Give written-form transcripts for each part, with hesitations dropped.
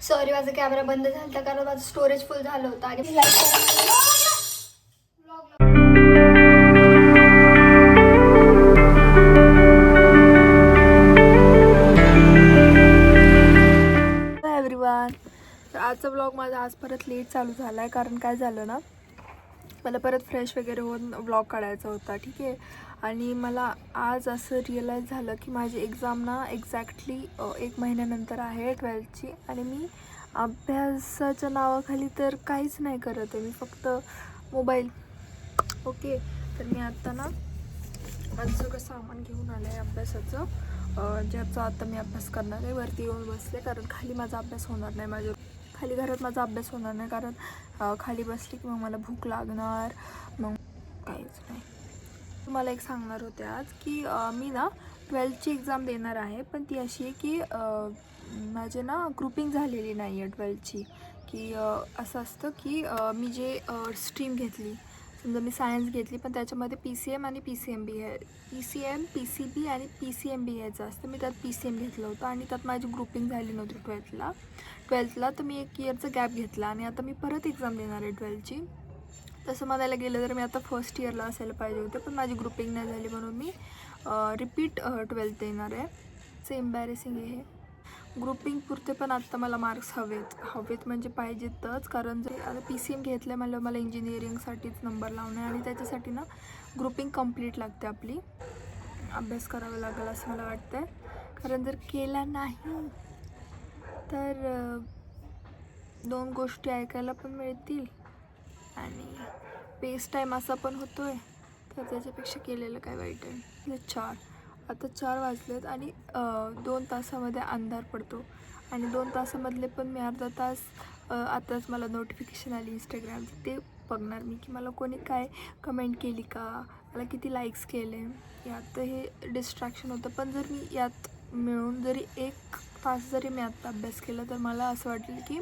Sorry माझा camera बंद झाला कारण माझं स्टोरेज फुल झालं होतं आणि एव्हरीवन, तर आजचा ब्लॉग माझा आज परत लेट चालू झाला आहे कारण काय झालं ना, मला परत फ्रेश वगैरे होऊन ब्लॉग काढायचा होता. ठीक आहे. आणि मला आज असं रिअलाईज झालं की माझी एक्झाम ना एक्झॅक्टली 1 महिन्यानंतर आहे 12th आणि मी अभ्यासाच्या नावाखाली तर काहीच नाही करत आहे. मी फक्त मोबाईल. ओके, तर मी आत्ता ना माझं सगळं सामान घेऊन आलं आहे अभ्यासाचं, ज्याचा आता मी अभ्यास करणार आहे. वरती येऊन बसले कारण खाली माझा अभ्यास होणार नाही. खाली घरात माझा अभ्यास होणार नाही कारण खाली बसली की मग मला भूक लागणार, मग काहीच नाही. तुम्हाला एक सांगणार होते आज की मी ना 12th एक्झाम देणार आहे, पण ती अशी आहे की माझे ना ग्रुपिंग झालेली नाही आहे 12th की असं असतं की मी जे स्ट्रीम घेतली, समजा मी सायन्स घेतली पण त्याच्यामध्ये PCM आणि PCMB आहे, PCM PCB आणि PCMB यायचं असतं. मी त्यात PCM घेतलं होतं आणि त्यात माझी ग्रुपिंग झाली नव्हती 12th तर मी 1 इयरचा गॅप घेतला आणि आता मी परत एक्झाम देणार आहे 12th. तसं म्हणायला गेलं तर मी आता फर्स्ट इयरला असायला पाहिजे होते, पण माझी ग्रुपिंग नाही झाली म्हणून मी रिपीट 12th देणार आहे. इट्स एम्बॅरेसिंग आहे हे. ग्रुपिंग पुरते पण आत्ता मला मार्क्स हवेत म्हणजे पाहिजेतच, कारण जर आता PCM घेतलं म्हणलं मला इंजिनिअरिंगसाठीच नंबर लावणं आहे आणि त्याच्यासाठी ना ग्रुपिंग कंप्लीट लागते. आपली अभ्यास करावा लागेल असं मला वाटतं आहे, कारण जर केला नाही तर 2 गोष्टी ऐकायला पण मिळतील आणि पेस टाईम असा पण होतो आहे, तर त्याच्यापेक्षा केलेलं काय वाईट आहे. 4 वाजलेत आणि 2 तासामध्ये अंधार पडतो आणि 2 तासामधले पण मी अर्धा तास आताच मला नोटिफिकेशन आली इंस्टाग्रामची, ते बघणार मी की मला कोणी काय कमेंट केली का, मला किती लाईक्स केले. यात हे डिस्ट्रॅक्शन होतं. पण जर मी यात मिळून जरी 1 तास जरी मी आत्ता अभ्यास केला तर मला असं वाटेल की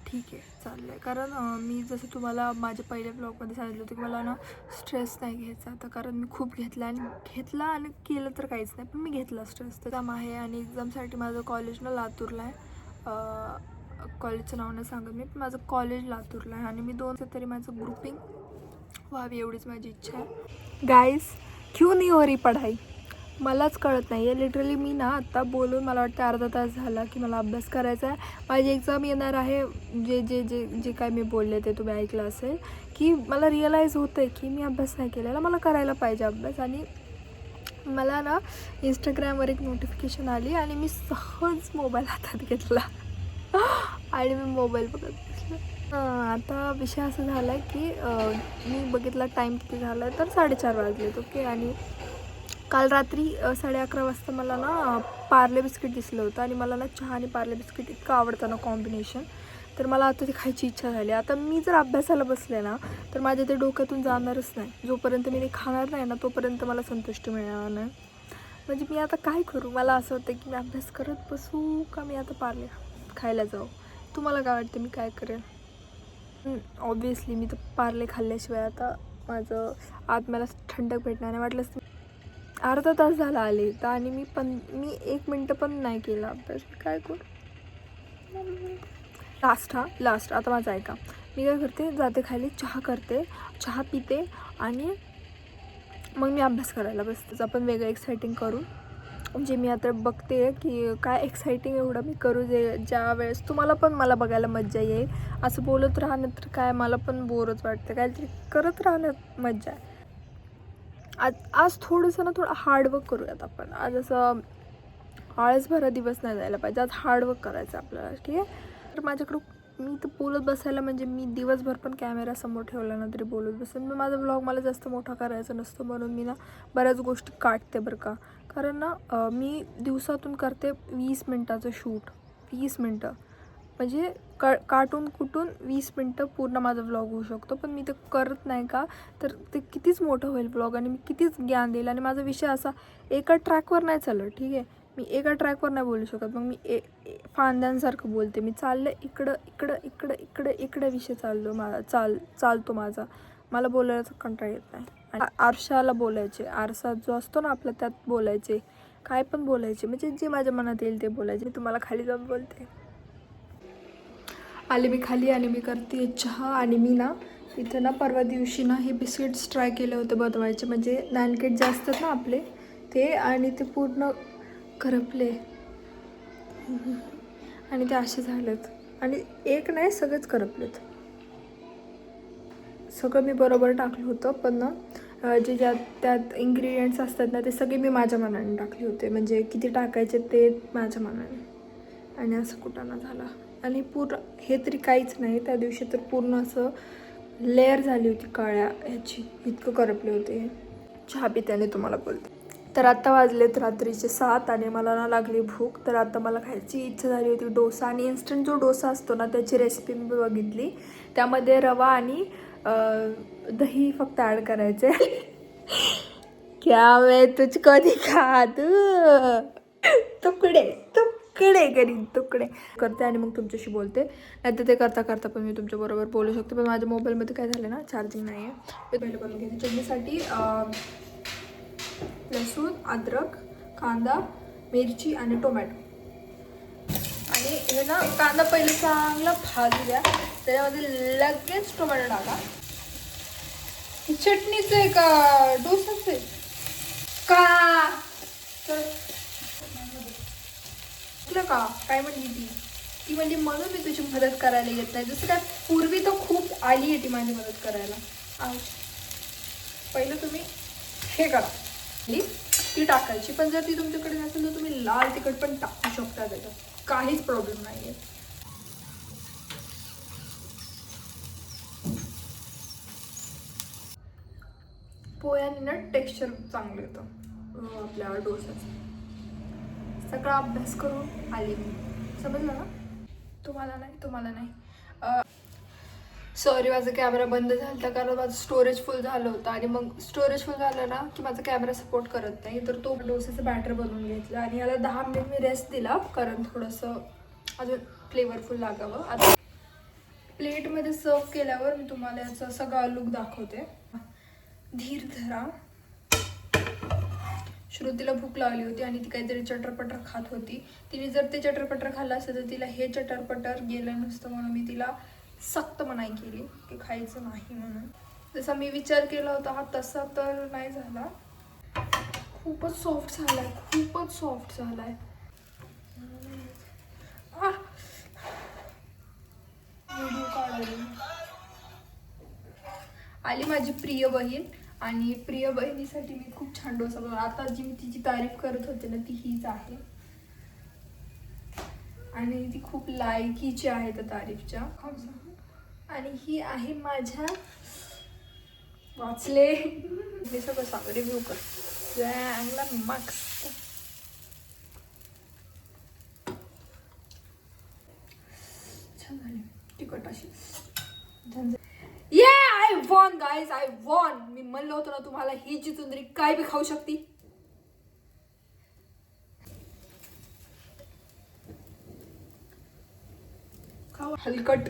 ठीक आहे चाललं आहे. कारण मी जसं तुम्हाला माझ्या पहिल्या ब्लॉगमध्ये सांगितलं होतं की मला ना स्ट्रेस नाही घ्यायचा आता, कारण मी खूप घेतला आणि केलं तर काहीच नाही, पण मी घेतला स्ट्रेस. तर काम आहे आणि एक्झामसाठी माझं कॉलेज ना लातूरला आहे. कॉलेजचं नाव नाही सांगत मी, पण माझं कॉलेज लातूरला आहे आणि मी 2 तरी माझं ग्रुपिंग व्हावी एवढीच माझी इच्छा आहे. गाईज, क्यों नहीं हो रही पढाई मलाच कळत नाही आहे. लिटरली मी ना आत्ता बोलून मला वाटतं अर्धा तास झाला की मला अभ्यास करायचा आहे. माझी एक्झाम येणार आहे. जे जे जे जे काय मी बोलले ते तुम्ही ऐकलं असेल की मला रिअलाईज होतं आहे की मी अभ्यास नाही केलेला, मला करायला पाहिजे अभ्यास. आणि मला ना इंस्टाग्रामवर एक नोटिफिकेशन आली आणि मी सहज मोबाईल हातात घेतला आणि मी मोबाईल बघत बसले. आता विषय असा झाला आहे की मी बघितला टाईम किती झाला आहे तर 4:30 वाजलेत. ओके, आणि काल रात्री 11:30 वाजता मला ना पार्ले बिस्किट दिसलं होतं आणि मला ना चहा आणि पार्ले बिस्किट इतकं आवडतं ना कॉम्बिनेशन, तर मला आता ती खायची इच्छा झाली. आता मी जर अभ्यासाला बसले ना तर माझ्या ते डोक्यातून जाणारच नाही. जोपर्यंत मी ते खाणार नाही ना तोपर्यंत मला संतुष्टी मिळणार नाही. म्हणजे मी आता काय करू, मला असं होतं की मी अभ्यास करत बसू का मी आता पार्ले खायला जाऊ. तुम्हाला काय वाटतं मी काय करेन? ऑब्वियसली मी तर पार्ले खाल्ल्याशिवाय आता माझं आत मला थंडक भेटणार नाही. वाटलंच अर्धा तास झाला आले तर आणि मी 1 मिनटं पण नाही केला अभ्यास. काय करू? लास्ट आता माझं ऐका. मी काय करते, जाते खाली चहा करते, चहा पिते आणि मग मी अभ्यास करायला बसते. आपण वेगळं एक्साइटिंग करू, म्हणजे मी आता बघते की काय एक्साइटिंग एवढं मी करू जे ज्या वेळेस तुम्हाला पण मला बघायला मज्जा येईल. असं बोलत राहणं तर काय, मला पण बोरच वाटतं, काहीतरी करत राहण्यात मज्जा आहे. आज थोडंसं ना थोडं हार्डवर्क करूयात आपण. आज असं आळसभरा दिवस नाही जायला पाहिजे, आज हार्डवर्क करायचं आपल्याला. ठीक आहे. तर माझ्याकडं मी तर बोलत बसायला, म्हणजे मी दिवसभर पण कॅमेरा समोर ठेवला ना तरी बोलत बसेन. मी माझा व्लॉग मला जास्त मोठा करायचा नसतो म्हणून मी ना बऱ्याच गोष्टी काढते बरं का. कारण ना मी दिवसातून करते 20 मिनटाचं शूट. 20 मिनटं म्हणजे काटून कुटून 20 मिनटं पूर्ण माझा व्लॉग होऊ शकतो. पण मी ते करत नाही का, तर ते कितीच मोठं होईल व्लॉग आणि मी कितीच ज्ञान देईल. आणि माझा विषय असा एका ट्रॅकवर नाही चालत. ठीक आहे, मी एका ट्रॅकवर नाही बोलू शकत. मग मी फांद्यांसारखं बोलते. मी चाललं इकडं इकडं इकडं इकडं इकडे विषय चालतो माझा. मला बोलायचा कंटाळा येत नाही. आणि आरशाला बोलायचे, आरसा जो असतो ना आपला त्यात बोलायचे, काय पण बोलायचे, म्हणजे जे माझ्या मनात येईल ते बोलायचे. मी तुम्हाला खाली जाऊन बोलते. आले मी खाली आणि मी करते चहा. आणि मी ना इथं ना परवा दिवशी ना हे बिस्किट्स ट्राय केले होते बनवायचे, म्हणजे नानकेट जे असतात ना आपले ते, आणि ते पूर्ण करपले आणि ते असे झालेत. आणि एक नाही, सगळेच करपलेत. सगळं मी बरोबर टाकलं होतं, पण ना जे त्यात इंग्रेडियंट्स असतात ना ते सगळे मी माझ्या मनाने टाकले होते, म्हणजे किती टाकायचे ते माझ्या मनाने. आणि असं कुटाणा झाला. आणि पूर्ण हे तरी काहीच नाही, त्या दिवशी तर पूर्ण असं लेअर झाली होती काळ्या ह्याची, इतकं करपले होते. चहा पित्याने तुम्हाला बोलते. तर आत्ता वाजलेत रात्रीचे 7 आणि मला ना लागली भूक. तर आता मला खायची इच्छा झाली होती डोसा. आणि इन्स्टंट जो डोसा असतो ना त्याची रेसिपी मी बघितली. त्यामध्ये रवा आणि दही फक्त ॲड करायचे. क्या मैं तुझको दिखा दूं, तुकडे तुकडे करीन, तुकडे करते आणि मग तुमच्याशी बोलते. नाही तर ते करता करता पण मी तुमच्याबरोबर बोलू शकते. पण माझ्या मोबाईलमध्ये काय झालं ना, चार्जिंग नाही आहे. मी पहिले बनवून घेते. चटणीसाठी लसूण, अद्रक, कांदा, मिरची आणि टोमॅटो. आणि हे ना कांदा पहिले चांगला भाजू द्या, त्याच्यामध्ये लगेच टोमॅटो टाका. चटणीचं आहे का डोसाचं आहे का? का काय म्हणली ती म्हणली म्हणून मी तुझी मदत करायला येत नाही. जसं काय पूर्वी तर खूप आली आहे ती माझी मदत करायला. पहिलं तुम्ही हे करा, ती टाकायची. पण जर ती तुमच्याकडे नसेल तर तुम्ही लाल तिखट पण टाकू शकता, त्याच्यात काहीच प्रॉब्लेम नाही आहे. पोह्याने ना टेक्स्चर चांगलं येतं आपल्या डोसाचं. सगळा अभ्यास करून आली मी, समजलं ना? तुम्हाला नाही. सॉरी, माझा कॅमेरा बंद झाला होता कारण माझं स्टोरेज फुल झालं होतं. आणि मग स्टोरेज फुल झालं ना की माझा कॅमेरा सपोर्ट करत नाही. तर तो डोसाचं बॅटर बनवून घेतलं आणि याला 10 मिनिट मी रेस्ट दिला, कारण थोडंसं अजून फ्लेवरफुल लागावं. आता प्लेटमध्ये सर्व केल्यावर मी तुम्हाला याचा सगळा लुक दाखवते. धीर धरा. श्रुतीला भूक लागली होती आणि ती काहीतरी चटरपटर खात होती. तिने जर ते चटरपटर खाल्लं असतं तर तिला हे चटरपटर गेलं नसतं, म्हणून मी तिला सक्त मनाई केली की खायचं नाही म्हणून. जसा मी विचार केला होता हा तसा तर नाही झाला. खूपच सॉफ्ट झालाय, खूपच सॉफ्ट झालाय. आली माझी प्रिय बहीण. आणि प्रिय बहिणीसाठी मी खूप छान डोसा बनवला. आता जी मी तिची तारीफ करत होते ना ती हीच आहे, आणि ती खूप लायकीची आहे त्या तारीफच्या. आणि ही आहे माझ्या वाचले हे सगळं सांग, रिव्ह्यू कर चांगला मस्त. छान झाली तिखट अशी. I won guys, I won. मी म्हणलं होतं ना तुम्हाला, ही जी चुंदरी काय बी खाऊ शकती. हलकट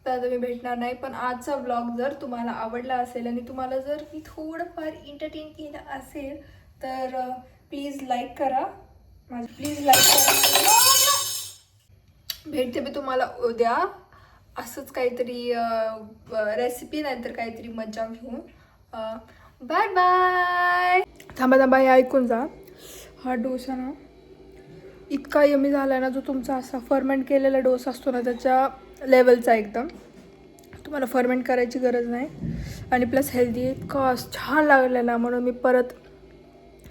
तर तुम्ही भेटणार नाही. पण आजचा व्लॉग जर तुम्हाला आवडला असेल आणि तुम्हाला जर मी थोडंफार एंटरटेन केलं असेल तर प्लीज लाईक करा. प्लीज लाईक करा. भेटते मी तुम्हाला उद्या असंच काहीतरी रेसिपी नाही तर काहीतरी मज्जा घेऊन. Bye bye. थांबा हे ऐकून जा. हा डोसा ना इतका यमी झाला ना, जो तुमचा असा फर्मेंट केलेला डोसा असतो ना त्याच्या लेवलचा एकदम. तुम्हाला फर्मेंट करायची गरज नाही आणि प्लस हेल्दी. इतका छान लागलेला म्हणून मी परत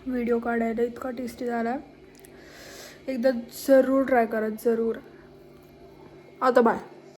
व्हिडिओ काढायला. इतका टेस्टी झाला, एकदा जरूर ट्राय करा, जरूर. आता बाय.